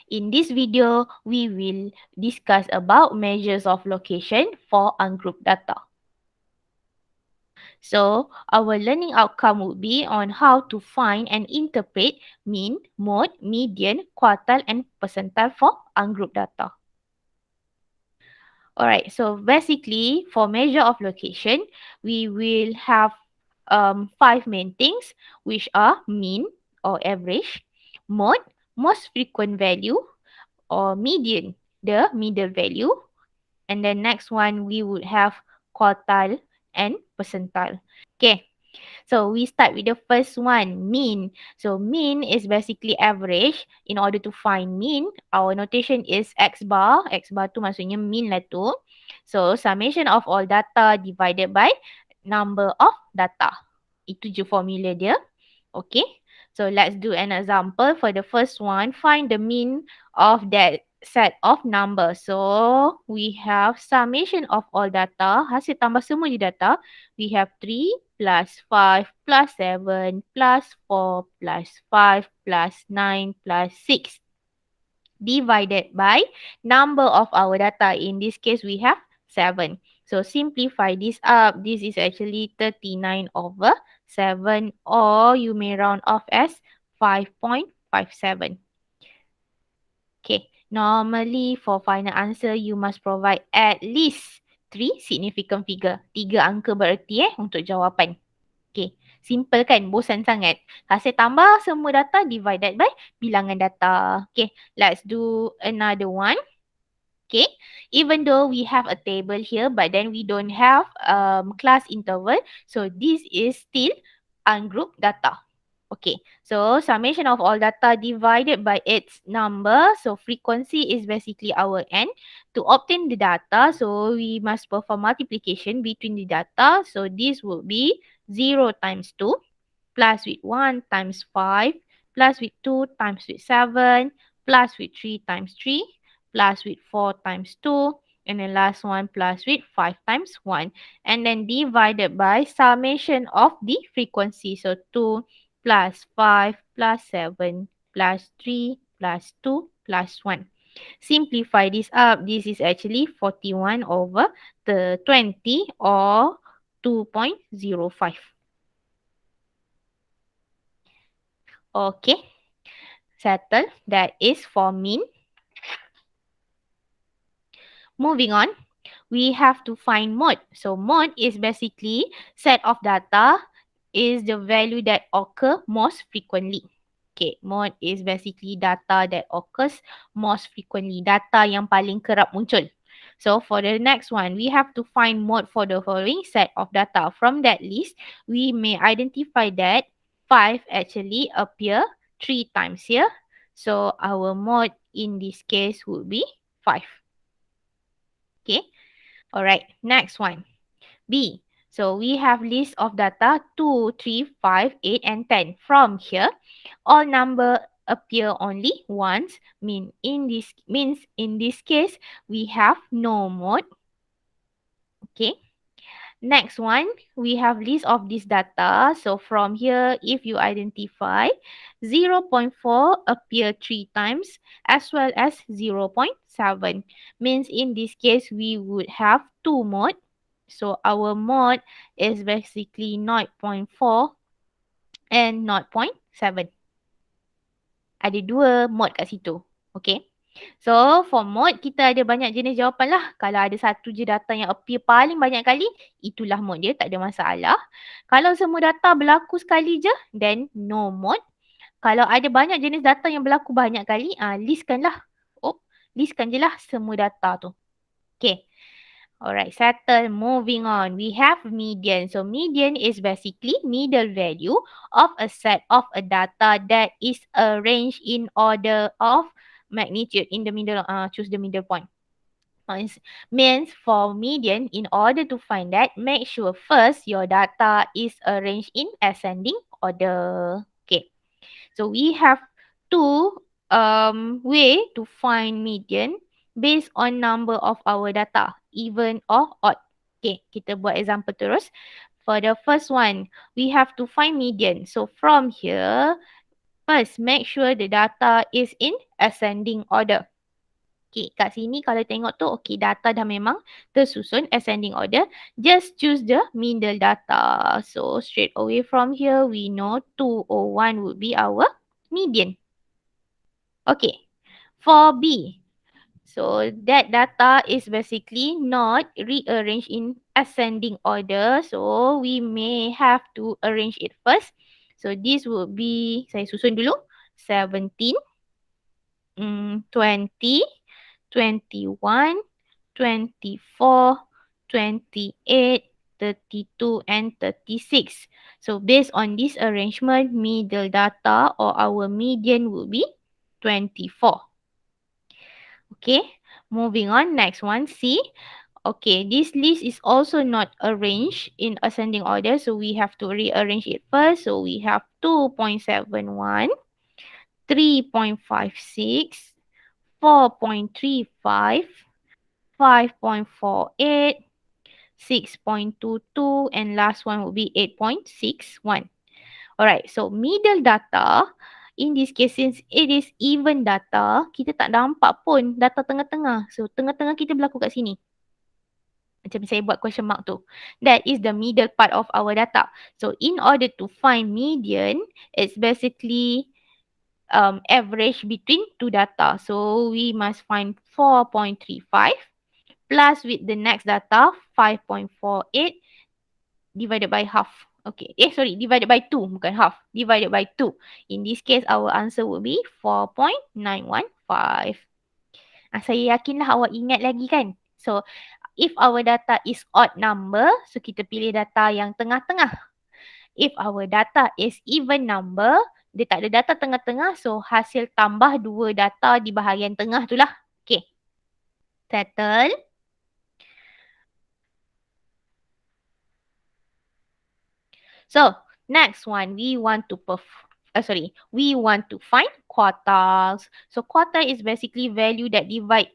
In this video, we will discuss about measures of location for ungrouped data. So, our learning outcome would be on how to find and interpret mean, mode, median, quartile, and percentile for ungrouped data. Alright, so basically for measure of location, we will have five main things, which are mean or average, mode, most frequent value, or median, the middle value. And then next one, we would have quartile and percentile. Okay, so we start with the first one, mean. So mean is basically average. In order to find mean, our notation is X bar. X bar tu maksudnya mean lah tu. So summation of all data divided by number of data. Itu je formula dia. Okay. So let's do an example. For the first one, find the mean of that set of numbers. So we have summation of all data. Hasil tambah semua di data. We have 3 plus 5 plus 7 plus 4 plus 5 plus 9 plus 6 divided by number of our data. In this case, we have 7. So simplify this up. This is actually 39 over 7, or you may round off as 5.57. Okay, normally for final answer, you must provide at least 3 significant figure. 3 angka bererti untuk jawapan. Okay, simple kan? Bosan sangat. Hasil tambah semua data divided by bilangan data. Okay, let's do another one. Okay, even though we have a table here, but then we don't have class interval. So this is still ungrouped data. Okay, so summation of all data divided by its number. So frequency is basically our n. To obtain the data, so we must perform multiplication between the data. So this would be 0 times 2 plus with 1 times 5 plus with 2 times with 7 plus with 3 times 3 plus with 4 times 2, and then last one plus with 5 times 1, and then divided by summation of the frequency. So 2 plus 5 plus 7 plus 3 plus 2 plus 1. Simplify this up. This is actually 41 over the 20, or 2.05. Okay, settle. That is for mean. Moving on, we have to find mode. So mode is basically set of data is the value that occur most frequently. Okay, mode is basically data that occurs most frequently. Data yang paling kerap muncul. So for the next one, we have to find mode for the following set of data. From that list, we may identify that 5 actually appear 3 times here. So our mode in this case would be 5. Okay. Alright. Next one. B. So we have list of data 2, 3, 5, 8 and 10. From here, all number appear only once. Means in this case, we have no mode. Okay. Next one, we have list of this data. So from here, if you identify 0.4 appear 3 times as well as 0.7. Means in this case, we would have 2 mode. So our mode is basically 0.4 and 0.7. Ada 2 mode kat situ. Okay. So, for mode, kita ada banyak jenis jawapan lah. Kalau ada satu je data yang appear paling banyak kali, itulah mode dia, tak ada masalah. Kalau semua data berlaku sekali je, then no mode. Kalau ada banyak jenis data yang berlaku banyak kali, listkan je lah semua data tu. Okay. Alright, settle. Moving on. We have median. So, median is basically middle value of a set of a data that is arranged in order of magnitude. In the middle, choose the middle point. Means for median, in order to find that, make sure first your data is arranged in ascending order. Okay. So, we have two way to find median based on number of our data, even or odd. Okay, kita buat example terus. For the first one, we have to find median. So from here, First, make sure the data is in ascending order. Okay, kat sini kalau tengok tu, okay, data dah memang tersusun ascending order. Just choose the middle data. So, straight away from here, we know 201 would be our median. Okay, for B. So, that data is basically not rearranged in ascending order. So, we may have to arrange it first. So, this would be, saya susun dulu, 17, 20, 21, 24, 28, 32, and 36. So based on this arrangement, middle data or our median will be 24. Okay, moving on. Next one, C. Okay, this list is also not arranged in ascending order. So we have to rearrange it first. So we have 2.71, 3.56, 4.35, 5.48, 6.22, and last one would be 8.61. Alright, so middle data, in this case since it is even data, kita tak nampak pun data tengah-tengah. So tengah-tengah kita berlaku kat sini. Macam saya buat question mark tu. That is the middle part of our data. So in order to find median, it's basically average between two data. So we must find 4.35 plus with the next data 5.48 divided by half. Okay. Divided by 2, bukan half. Divided by 2. In this case, our answer will be 4.915. Saya yakinlah awak ingat lagi kan? So, if our data is odd number, so kita pilih data yang tengah-tengah. If our data is even number, dia tak ada data tengah-tengah, so hasil tambah dua data di bahagian tengah tu lah. Okay. Settle. So, next one, we want to find quartiles. So, quartile is basically value that divide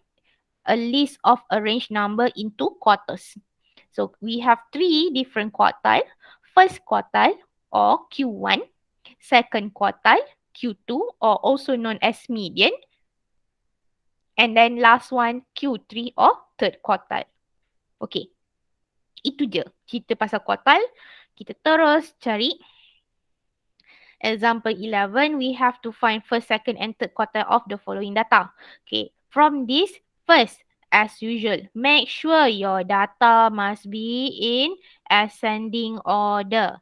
a list of arranged number into quarters. So, we have three different quartile. First quartile or Q1, second quartile, Q2 or also known as median, and then last one Q3 or third quartile. Okay. Itu je cerita pasal quartile. Kita terus cari example 11, we have to find first, second, and third quartile of the following data. Okay, from this, first, as usual, make sure your data must be in ascending order.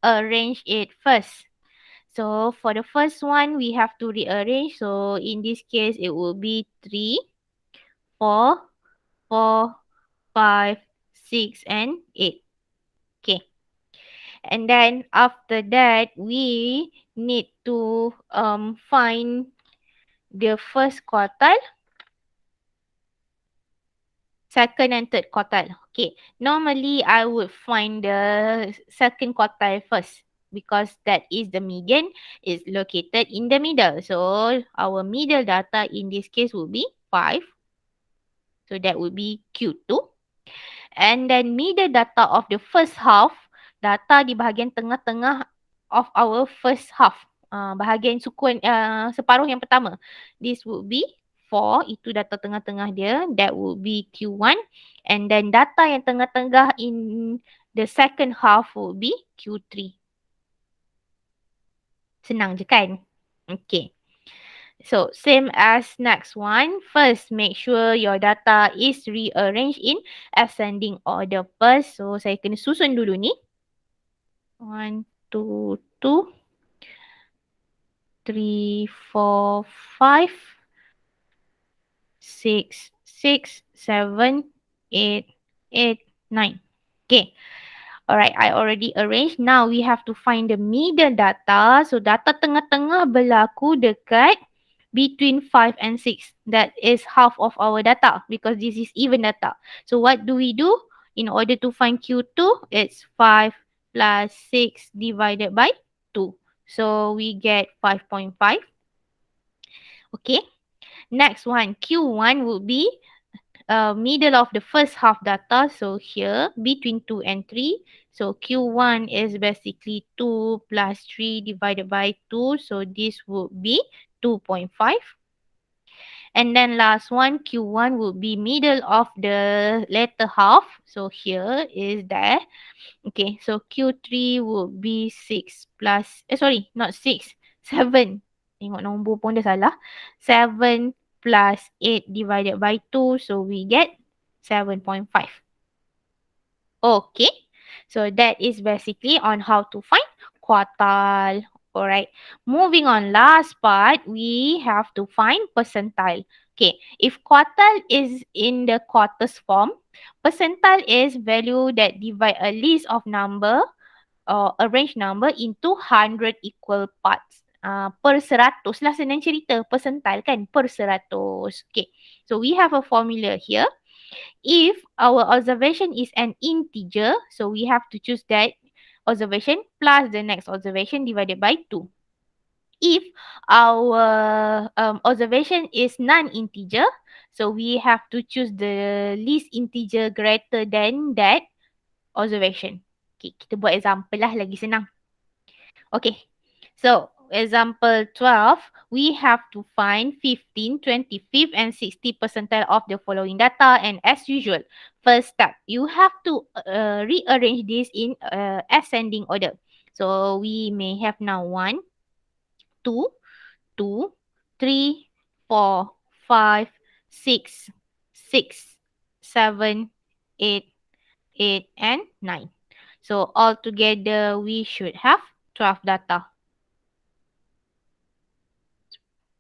Arrange it first. So, for the first one, we have to rearrange. So, in this case, it will be 3, 4, 4, 5, 6, and 8. Okay. And then after that, we need to find the first quartile, second and third quartile. Okay, normally I would find the second quartile first because that is the median, is located in the middle. So our middle data in this case would be 5. So that would be Q2. And then middle data of the first half, data di bahagian tengah-tengah of our first half. Bahagian sukun separuh yang pertama. This would be 4. Itu data tengah-tengah dia. That would be Q1. And then data yang tengah-tengah in the second half would be Q3. Senang je kan? Okay. So, same as next one. First, make sure your data is rearranged in ascending order first. So, saya kena susun dulu ni. 1, 2, 2, 3, 4, 5, 6, 6, 7, 8, 8, 9. Okay. Alright, I already arranged. Now, we have to find the middle data. So, data tengah-tengah berlaku dekat between 5 and 6. That is half of our data because this is even data. So, what do we do? In order to find Q2, it's 5 plus 6 divided by 2. So, we get 5.5. Okay. Next one, Q1 would be middle of the first half data. So here between 2 and 3. So Q1 is basically 2 plus 3 divided by 2. So this would be 2.5. And then last one, Q1 would be middle of the latter half. So here is there. Okay, so Q3 would be 6 plus, sorry, not 6, 7. Tengok nombor pun dah salah. 7 plus 8 divided by 2. So we get 7.5. Okay, so that is basically on how to find quartile. Alright, moving on, last part, we have to find percentile. Okay, if quartile is in the quarters form, percentile is value that divide a list of number or arrange number into 100 equal parts. Per 100 lah senang cerita, percentile kan, per 100. Okay, so we have a formula here. If our observation is an integer, so we have to choose that observation plus the next observation divided by 2. If our observation is non-integer, so we have to choose the least integer greater than that observation. Okay, kita buat example lah, lagi senang. Okay, so example 12, we have to find 15, 25th and 60 percentile of the following data. And as usual, first step, you have to rearrange this in ascending order. So we may have now 1, 2, 2, 3, 4, 5, 6, 6, 7, 8, 8 and 9. So altogether, we should have 12 data.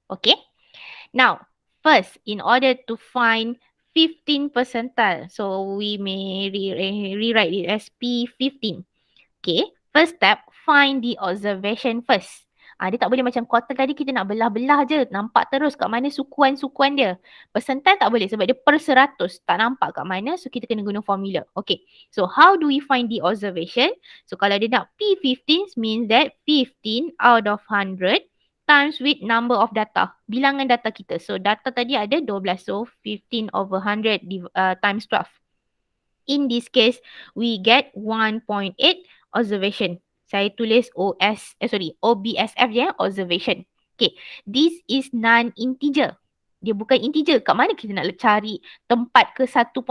Okay. Now, first, in order to find 15 percentile, so we may rewrite it as P15. Okay, first step, find the observation first. Dia tak boleh macam quartile tadi kita nak belah-belah je. Nampak terus kat mana sukuan-sukuan dia. Percentile tak boleh sebab dia per 100. Tak nampak kat mana. So, kita kena guna formula. Okay. So, how do we find the observation? So, kalau dia nak P15 means that 15 out of 100 times with number of data. Bilangan data kita. So, data tadi ada 12. So, 15 over 100 times 12. In this case, we get 1.8 observation. Saya tulis OBSF je, observation. Okay, this is non-integer. Dia bukan integer. Kat mana kita nak cari tempat ke 1.8?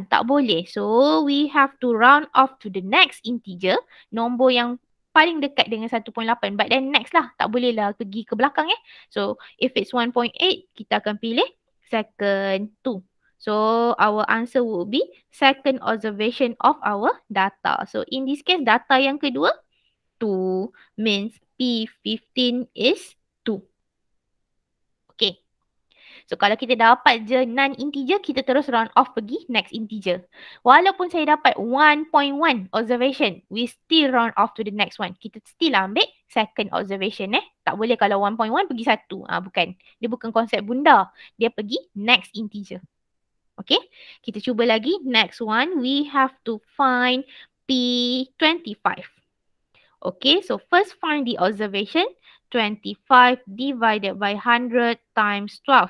Tak boleh. So, we have to round off to the next integer. Nombor yang paling dekat dengan 1.8. But then next lah. Tak boleh lah pergi ke belakang So, if it's 1.8, kita akan pilih second 2. So, our answer would be second observation of our data. So, in this case, data yang kedua, 2 means P15 is 2. Okay. So, kalau kita dapat je non-integer, kita terus round off pergi next integer. Walaupun saya dapat 1.1 observation, we still round off to the next one. Kita still ambil second observation Tak boleh kalau 1.1 pergi 1. Bukan. Dia bukan konsep bunda. Dia pergi next integer. Okay, kita cuba lagi. Next one, we have to find P25. Okay, so first find the observation. 25 divided by 100 times 12.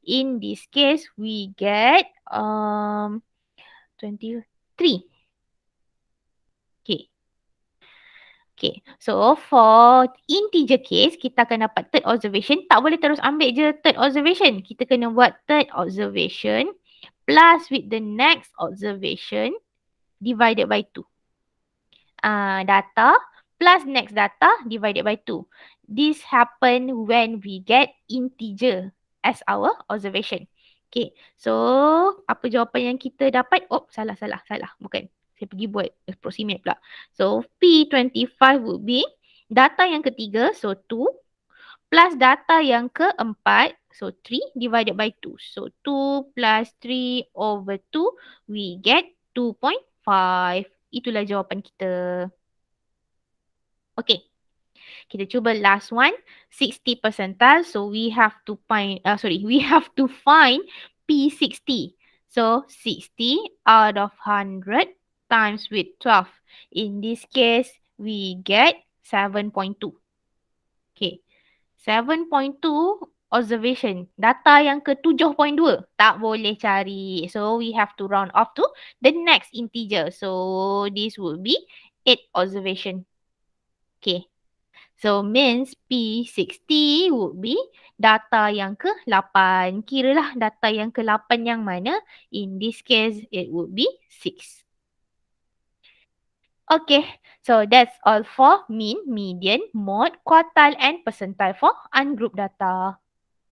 In this case, we get 23. Okay. Okay, so for integer case, kita akan dapat third observation. Tak boleh terus ambil je third observation. Kita kena buat third observation plus with the next observation divided by 2. Data plus next data divided by 2. This happen when we get integer as our observation. Okay, so apa jawapan yang kita dapat? Oh, salah. Bukan. Saya pergi buat approximate pula. So, P25 would be data yang ketiga, so 2, plus data yang keempat, so 3 divided by 2. So 2 plus 3 over 2, we get 2.5. Itulah jawapan kita. Okay. Kita cuba last one, 60 percentile. So we have to find P60. So 60 out of 100 times with 12. In this case, we get 7.2. Okay. 7.2 observation. Data yang ke-7.2 tak boleh cari. So we have to round off to the next integer. So this would be 8 observation. Okay. So means P60 would be data yang ke-8. Kiralah data yang ke-8 yang mana. In this case, it would be 6. Okay, so that's all for mean, median, mode, quartile and percentile for ungrouped data.